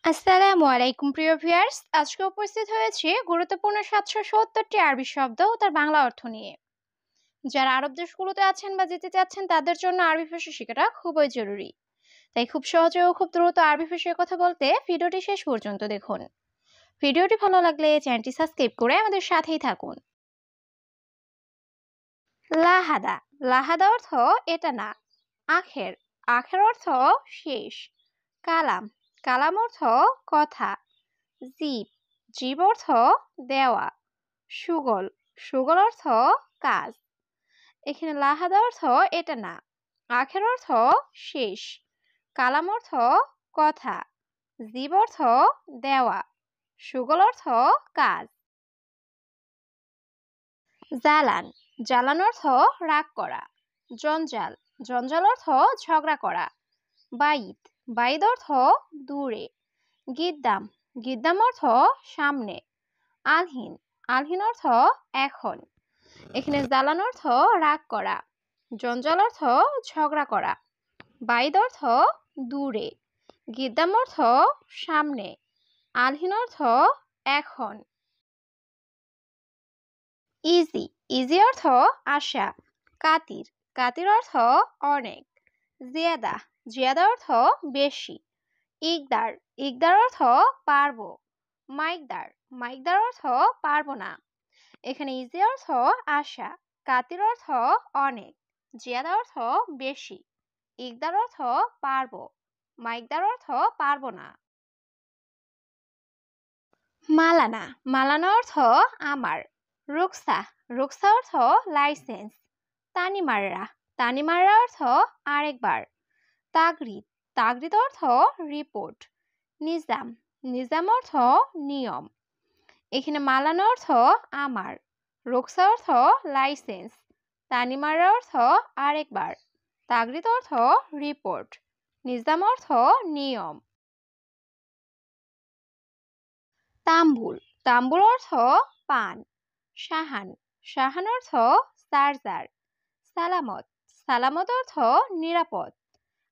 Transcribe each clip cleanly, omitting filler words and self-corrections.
আসসালামু আলাইকুম প্রিয় ভিউয়ার্স, আজকে উপস্থিত হয়েছে গুরুত্বপূর্ণ ৭৭০টি আরবি শব্দ ও তার বাংলা অর্থ নিয়ে। যারা আরব দেশগুলোতে আছেন বা যেতে চাচ্ছেন তাদের জন্য আরবি ভাষা শেখাটা খুবই জরুরি। তাই খুব সহজে ও খুব দ্রুত আরবি ভাষায় কথা বলতে ভিডিওটি শেষ পর্যন্ত দেখুন। ভিডিওটি ভালো লাগলে চ্যানেলটি সাবস্ক্রাইব করে আমাদের সাথেই থাকুন। লাহাদা। লাহাদা অর্থ এটা না। আখের। আখের অর্থ শেষ। কালাম। কালাম অর্থ কথা। জীব। জীব অর্থ দেওয়া। সুগল। সুগল অর্থ কাজ। এখানে লাহাদা অর্থ এটা না। আখের অর্থ শেষ। কালাম অর্থ কথা। জীব অর্থ দেওয়া। সুগল অর্থ কাজ। জ্বালান। জ্বালান অর্থ রাগ করা। জঞ্জাল। জঞ্জাল অর্থ ঝগড়া করা। বাইদ। বাইদ অর্থ দূরে। গিদ্দাম। গিদ্দাম অর্থ সামনে। আলহিন। আলহিন অর্থ এখন। এখানে জ্বালান অর্থ রাগ করা। জঞ্জাল অর্থ ঝগড়া করা। বাইদ অর্থ দূরে। গিদ্দাম অর্থ সামনে। আলহিন অর্থ এখন। ইজি। ইজি অর্থ আশা। কাতির। কাতির অর্থ অনেক। জিয়াদা। জিয়াদা অর্থ বেশি। ইকদার। ইকদার অর্থ পারবো। মাইকদার। মাইকদার অর্থ পারবো না। এখানে ইজি অর্থ আশা। কাতির অর্থ অনেক। জিয়াদা অর্থ বেশি। ইকদার অর্থ পারবো। মাইকদার অর্থ পারবো না। মালানা। মালানা অর্থ আমার। রুকসা। রুকসা অর্থ লাইসেন্স। তানিমাররা। তানিমাররা অর্থ আরেকবার। তাগরিদ। তাগরিদ অর্থ রিপোর্ট। নিজাম। নিজাম অর্থ নিয়ম। এখানে মালানা অর্থ আমার। রুকসা অর্থ লাইসেন্স। তানিমাররা অর্থ আরেকবার। তাগরিদ অর্থ রিপোর্ট। নিজাম অর্থ নিয়ম। তাম্বুল। তাম্বুল অর্থ পান। সাহান। সাহান অর্থ চার্জার। সালামত। সালামত অর্থ নিরাপদ।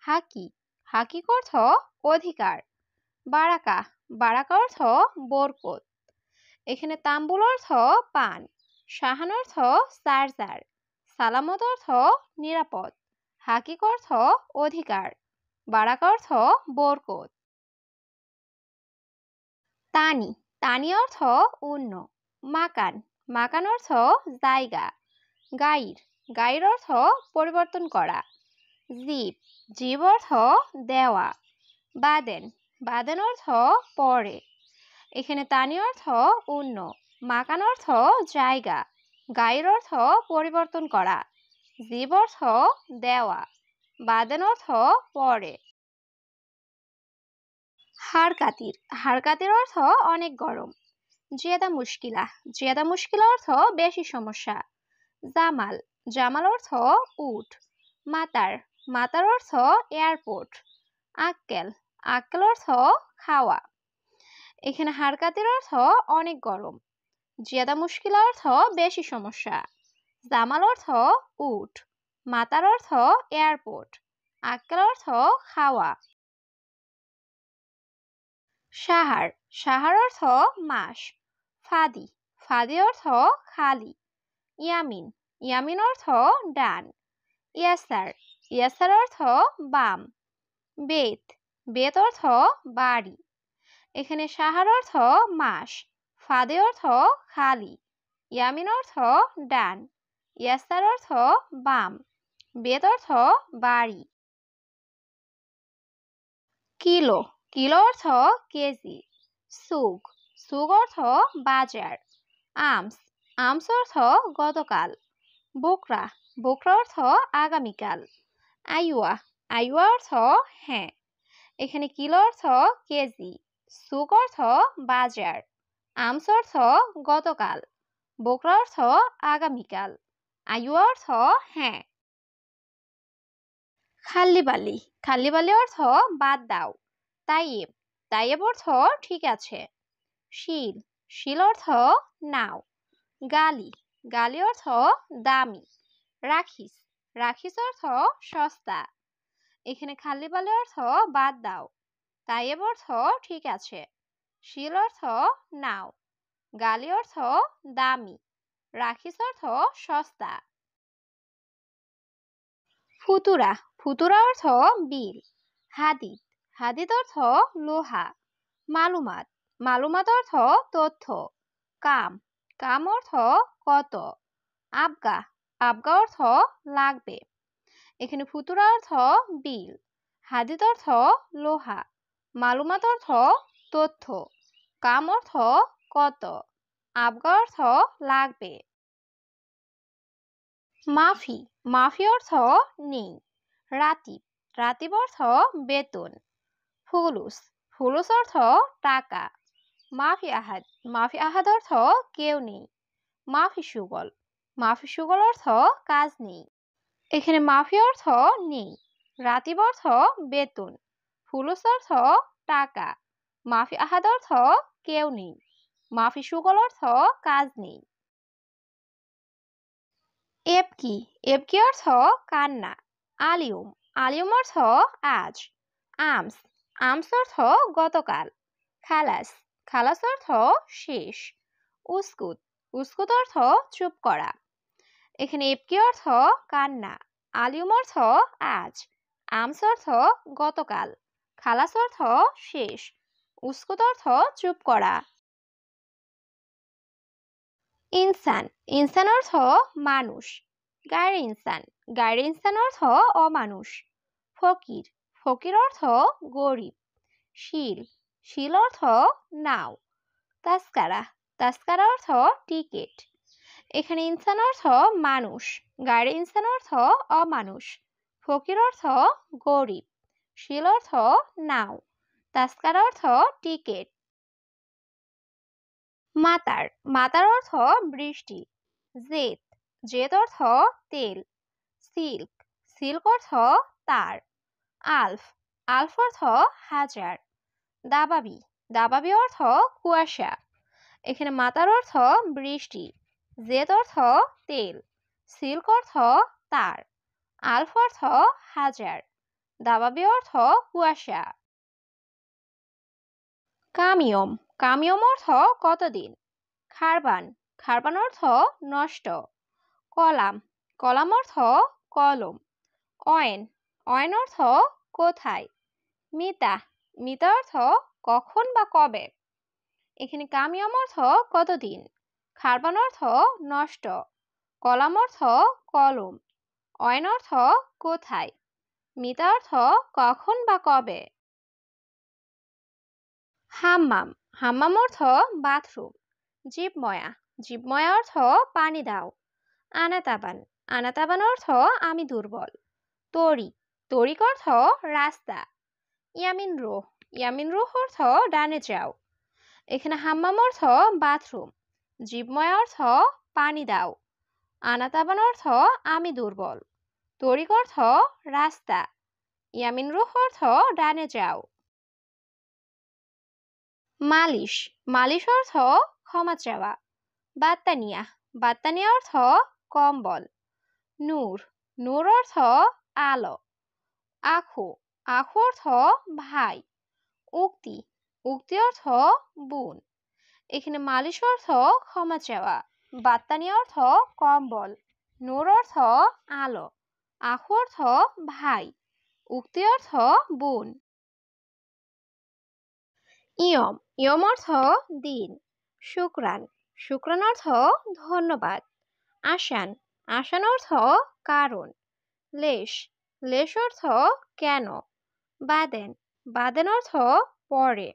হাকি। হাকিক অর্থ অধিকার। বারাকা। বারাকা অর্থ বরকত। এখানে তাম্বুল অর্থ পান। সাহান অর্থ চার্জার। সালামত অর্থ নিরাপদ। হাকিক অর্থ অধিকার। বারাকা অর্থ বরকত। তানি। তানি অর্থ অন্য। মাকান। মাকান অর্থ জায়গা। গাইর। গাইর অর্থ পরিবর্তন করা। জীব। জীব অর্থ দেওয়া। বাদেন। বাদেন অর্থ পরে। এখানে তানি অর্থ অন্য। মাকান অর্থ জায়গা। গাইর অর্থ পরিবর্তন করা। জীব অর্থ দেওয়া। বাদেন অর্থ পরে। হাড়কাতির। হাড়কাতির অর্থ অনেক গরম। জিয়াদা মুশকিলা। জিয়াদা মুশকিলা অর্থ বেশি সমস্যা। জামাল। জামাল অর্থ উট। মাতার। মাতার অর্থ এয়ারপোর্ট। আক্কেল। আক্কেল অর্থ খাওয়া। এখানে হাড়কাতির অর্থ অনেক গরম। জিয়াদা মুশকিলা অর্থ বেশি সমস্যা। জামাল অর্থ উট। মাতার অর্থ এয়ারপোর্ট। আক্কেল অর্থ খাওয়া। সাহার। সাহার অর্থ মাস। ফাদি। ফাদি অর্থ খালি। ইয়ামিন। ইয়ামিন অর্থ ডান। ইয়াসার। ইয়াসার অর্থ বাম। বেত। বেত অর্থ বাড়ি। এখানে সাহার অর্থ মাস। ফাদে অর্থ খালি। ইয়ামিন অর্থ ডান। ইয়াসার অর্থ বাম। বেত অর্থ বাড়ি। কিলো। কিলো অর্থ কেজি। সুক। সুক অর্থ বাজার। আমস। আমস অর্থ গতকাল। বোকরা। বোকরা অর্থ আগামীকাল। আইওয়া। আইওয়া অর্থ হ্যাঁ। এখানে কিলো অর্থ কেজি। সুক অর্থ বাজার। আমস অর্থ গতকাল। বোকরা অর্থ আগামীকাল। আইওয়া অর্থ হ্যাঁ। খাল্লিবালি। খাল্লিবালি অর্থ বাদ দাও। তাইয়েব। তাইয়েব অর্থ ঠিক আছে। শিল। শিল অর্থ নাও। গালি। গালি অর্থ দামি। রাখিস। রাখিস অর্থ সস্তা। এখানে খাল্লিবালি অর্থ বাদ দাও। তাইয়েব অর্থ ঠিক আছে, শিল অর্থ নাও, গালি অর্থ দামি, রাখিস অর্থ সস্তা। ফুতুরা, ফুতুরা অর্থ বিল। হাদিদ, হাদিদ অর্থ লোহা। মালুমাত, মালুমাত অর্থ তথ্য। কাম, কাম অর্থ কত। আবগা, আবগা অর্থ লাগবে। এখানে ফুতুরা অর্থ বিল, হাদিদ অর্থ লোহা, মালুমাত অর্থ তথ্য, কাম অর্থ কত, আবগা অর্থ লাগবে। মাফি, মাফি অর্থ নেই। রাতিব, রাতিব অর্থ বেতন। ফুলুস, ফুলুস অর্থ টাকা। মাফি আহাদ, মাফি আহাদ অর্থ কেউ নেই। মাফি সুগল, মাফি সুগল অর্থ কাজ নেই। এখানে মাফি অর্থ নেই, রাতিব অর্থ বেতন, ফুলুস অর্থ টাকা, মাফি আহাদ অর্থ কেউ নেই, মাফি সুগল অর্থ কাজ নেই। এবকি, এবকি অর্থ কান্না। আলিউম, আলিউম অর্থ আজ। আমস, আমস অর্থ গতকাল। খালাস, খালাস অর্থ শেষ। উস্কুত, উস্কুত অর্থ চুপ করা। এখানে এবকি অর্থ কান্না, আলিউম অর্থ আজ, আমস অর্থ গতকাল, খালাস অর্থ শেষ, উস্কুত অর্থ চুপ করা। ইনসান, ইনসান অর্থ মানুষ। গায়রে ইনসান, গায়রে ইনসান অর্থ অমানুষ। ফকির, ফকির অর্থ গরিব। শিল, শিল অর্থ নাও। তাস্কারা, তাস্কারা অর্থ টিকিট। এখানে ইনসান অর্থ মানুষ, গায়রে ইনসান অর্থ অমানুষ, ফকির অর্থ গরিব, শিল অর্থ নাও, তাস্কারা অর্থ টিকিট। মাতার, মাতার অর্থ বৃষ্টি। জেদ, জেদ অর্থ তেল। সিল্ক, সিল্ক অর্থ তার। আলফ, আলফ অর্থ হাজার। দাবাবি, দাবাবি অর্থ কুয়াশা। এখানে মাতার অর্থ বৃষ্টি, জেদ অর্থ তেল, সিল্ক অর্থ তার, আলফ অর্থ হাজার, দাবাবি অর্থ কুয়াশা। কামিয়ম, কামিয়ম অর্থ কতদিন। খারবান, খারবান অর্থ নষ্ট। কলাম, কলাম অর্থ কলম। অয়েন, অয়েন অর্থ কোথায়। মিতা, মিতা অর্থ কখন বা কবে। এখানে কামিয়ম অর্থ কতদিন, খারবান অর্থ নষ্ট, কলাম অর্থ কলম, অয়েন অর্থ কোথায়, মিতা অর্থ কখন বা কবে। হাম্মাম, হাম্মাম অর্থ বাথরুম। জীবময়া, জীবময়া অর্থ পানি দাও। আনাতাবান, আনাতাবান অর্থ আমি দুর্বল। তরিক, তরিক অর্থ রাস্তা। ইয়ামিন রুহ, ইয়ামিন রুহ অর্থ ডানে যাও। এখানে হাম্মাম অর্থ বাথরুম, জীবময় অর্থ পানি দাও, আনাতাবান অর্থ আমি দুর্বল, তরিক অর্থ রাস্তা, ইয়ামিন রুহ অর্থ ডানে যাও। মালিশ, মালিশ অর্থ ক্ষমা চাওয়া। বাত্তানিয়া, বাত্তানিয়া অর্থ কম্বল। নূর, নূর অর্থ আলো। আখু, আখু অর্থ ভাই। উক্তি, উক্তি অর্থ বোন। এখানে মালিশ অর্থ ক্ষমা চাওয়া, বাত্তানিয়া অর্থ কম্বল, নূর অর্থ আলো, আখু অর্থ ভাই, উক্তি অর্থ বোন। ইয়ম, ইয়ম অর্থ দিন। শুক্রান, শুক্রান অর্থ ধন্যবাদ। আসান, আসান অর্থ কারণ। লেশ, লেশ অর্থ কেন। বাদেন, বাদেন অর্থ পরে।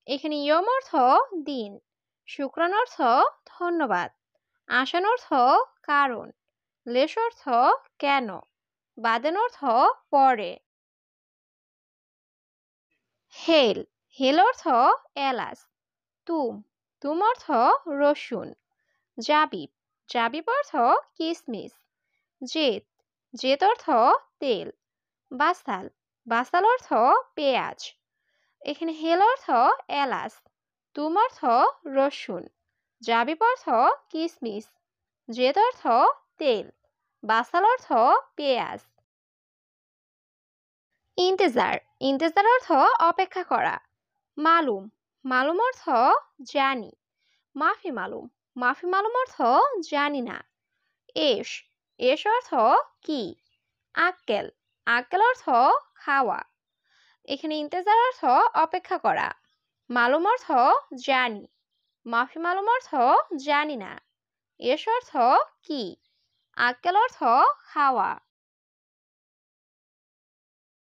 এখানে ইয়ম অর্থ দিন, শুক্রান অর্থ ধন্যবাদ, আসান অর্থ কারণ, লেশ অর্থ কেন, বাদেন অর্থ পরে। হেল, হেল অর্থ এলাচ। তুম, তুম অর্থ রসুন। জাবিব, জাবিব অর্থ কিসমিস। জেত, জেত অর্থ তেল। বাসাল, বাসাল অর্থ পেঁয়াজ। এখানে হেল অর্থ এলাচ, তুম অর্থ রসুন, জাবিব অর্থ কিসমিস, জেদ অর্থ তেল, বাসাল অর্থ পেঁয়াজ। ইন্তেজার ইন্তেজার অর্থ অপেক্ষা করা। মালুম মালুম অর্থ জানি। মাফি মালুম মাফি মালুম অর্থ জানি না। এস এস অর্থ কি। আক্কেল আক্কেল অর্থ খাওয়া। এখানে ইন্তেজার অর্থ অপেক্ষা করা। মালুম অর্থ জানি। মাফি মালুম অর্থ জানি না। এস অর্থ কি। আক্কেল অর্থ খাওয়া।